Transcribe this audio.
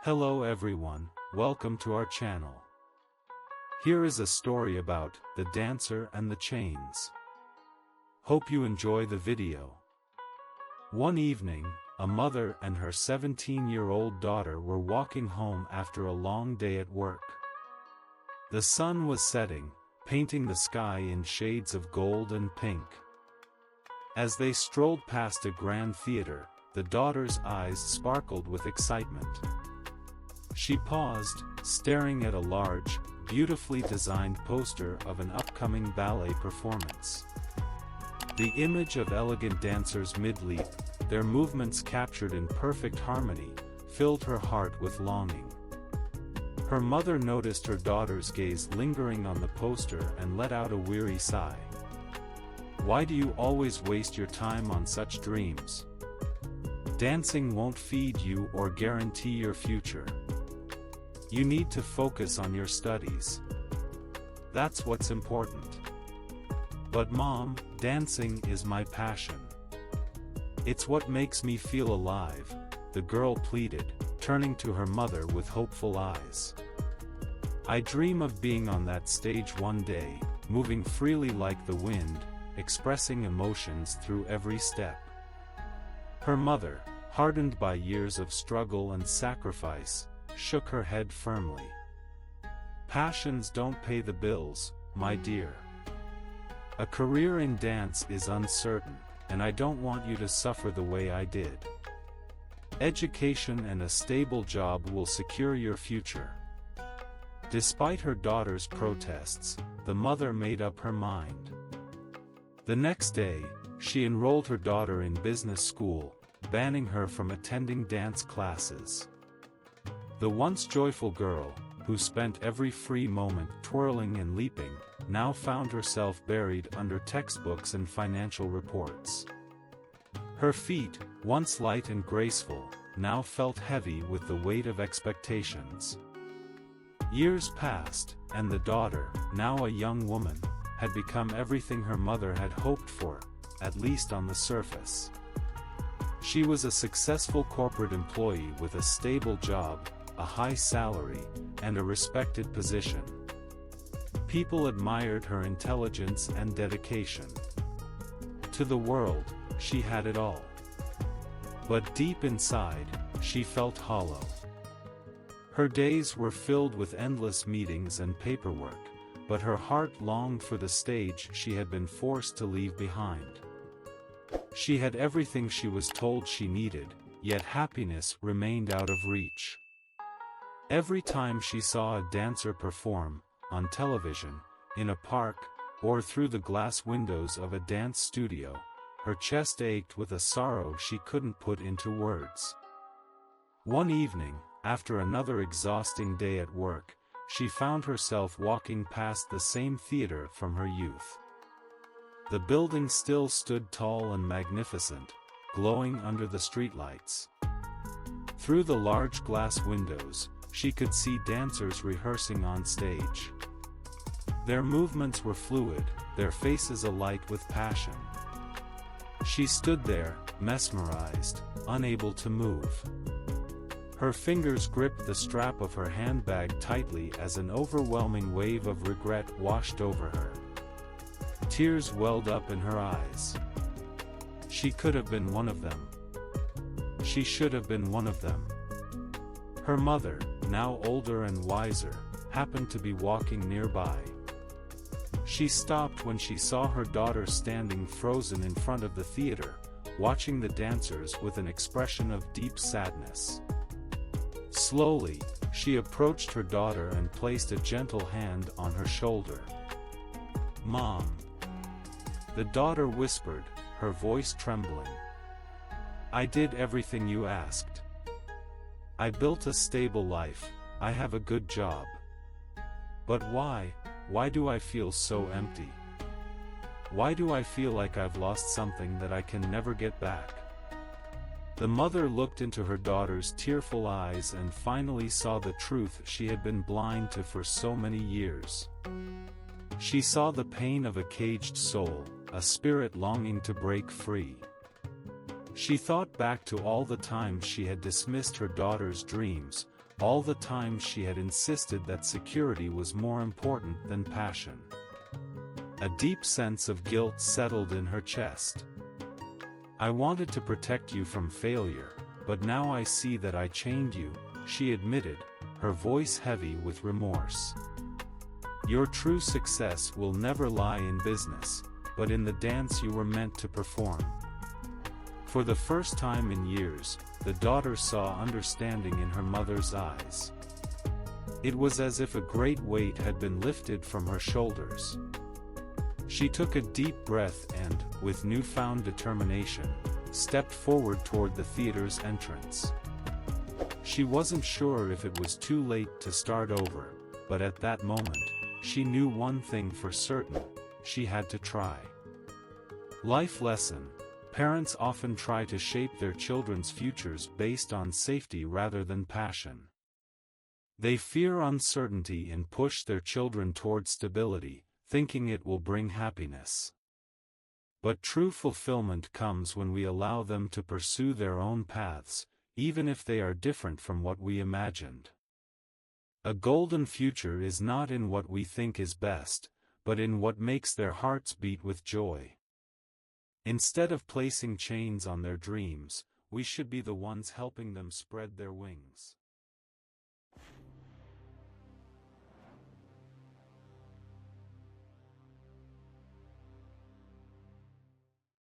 Hello everyone, welcome to our channel. Here is a story about the dancer and the chains. Hope you enjoy the video. One evening, a mother and her 17-year-old daughter were walking home after a long day at work. The sun was setting, painting the sky in shades of gold and pink. As they strolled past a grand theater, the daughter's eyes sparkled with excitement. She paused, staring at a large, beautifully designed poster of an upcoming ballet performance. The image of elegant dancers mid-leap, their movements captured in perfect harmony, filled her heart with longing. Her mother noticed her daughter's gaze lingering on the poster and let out a weary sigh. "Why do you always waste your time on such dreams? Dancing won't feed you or guarantee your future. You need to focus on your studies. That's what's important." "But Mom, dancing is my passion. It's what makes me feel alive," the girl pleaded, turning to her mother with hopeful eyes. "I dream of being on that stage one day, moving freely like the wind, expressing emotions through every step." Her mother, hardened by years of struggle and sacrifice, shook her head firmly. "Passions don't pay the bills, my dear. A career in dance is uncertain, and I don't want you to suffer the way I did. Education and a stable job will secure your future." Despite her daughter's protests, the mother made up her mind. The next day, she enrolled her daughter in business school, banning her from attending dance classes. The once joyful girl, who spent every free moment twirling and leaping, now found herself buried under textbooks and financial reports. Her feet, once light and graceful, now felt heavy with the weight of expectations. Years passed, and the daughter, now a young woman, had become everything her mother had hoped for, at least on the surface. She was a successful corporate employee with a stable job, a high salary, and a respected position. People admired her intelligence and dedication. To the world, she had it all. But deep inside, she felt hollow. Her days were filled with endless meetings and paperwork, but her heart longed for the stage she had been forced to leave behind. She had everything she was told she needed, yet happiness remained out of reach. Every time she saw a dancer perform, on television, in a park, or through the glass windows of a dance studio, her chest ached with a sorrow she couldn't put into words. One evening, after another exhausting day at work, she found herself walking past the same theater from her youth. The building still stood tall and magnificent, glowing under the streetlights. Through the large glass windows, she could see dancers rehearsing on stage. Their movements were fluid, their faces alight with passion. She stood there, mesmerized, unable to move. Her fingers gripped the strap of her handbag tightly as an overwhelming wave of regret washed over her. Tears welled up in her eyes. She could have been one of them. She should have been one of them. Her mother, now older and wiser, happened to be walking nearby. She stopped when she saw her daughter standing frozen in front of the theater, watching the dancers with an expression of deep sadness. Slowly, she approached her daughter and placed a gentle hand on her shoulder. "Mom," the daughter whispered, her voice trembling. "I did everything you asked. I built a stable life, I have a good job. But why do I feel so empty? Why do I feel like I've lost something that I can never get back?" The mother looked into her daughter's tearful eyes and finally saw the truth she had been blind to for so many years. She saw the pain of a caged soul, a spirit longing to break free. She thought back to all the times she had dismissed her daughter's dreams, all the time she had insisted that security was more important than passion. A deep sense of guilt settled in her chest. "I wanted to protect you from failure, but now I see that I chained you," she admitted, her voice heavy with remorse. "Your true success will never lie in business, but in the dance you were meant to perform." For the first time in years, the daughter saw understanding in her mother's eyes. It was as if a great weight had been lifted from her shoulders. She took a deep breath and, with newfound determination, stepped forward toward the theater's entrance. She wasn't sure if it was too late to start over, but at that moment, she knew one thing for certain: she had to try. Life lesson: parents often try to shape their children's futures based on safety rather than passion. They fear uncertainty and push their children toward stability, thinking it will bring happiness. But true fulfillment comes when we allow them to pursue their own paths, even if they are different from what we imagined. A golden future is not in what we think is best, but in what makes their hearts beat with joy. Instead of placing chains on their dreams, we should be the ones helping them spread their wings.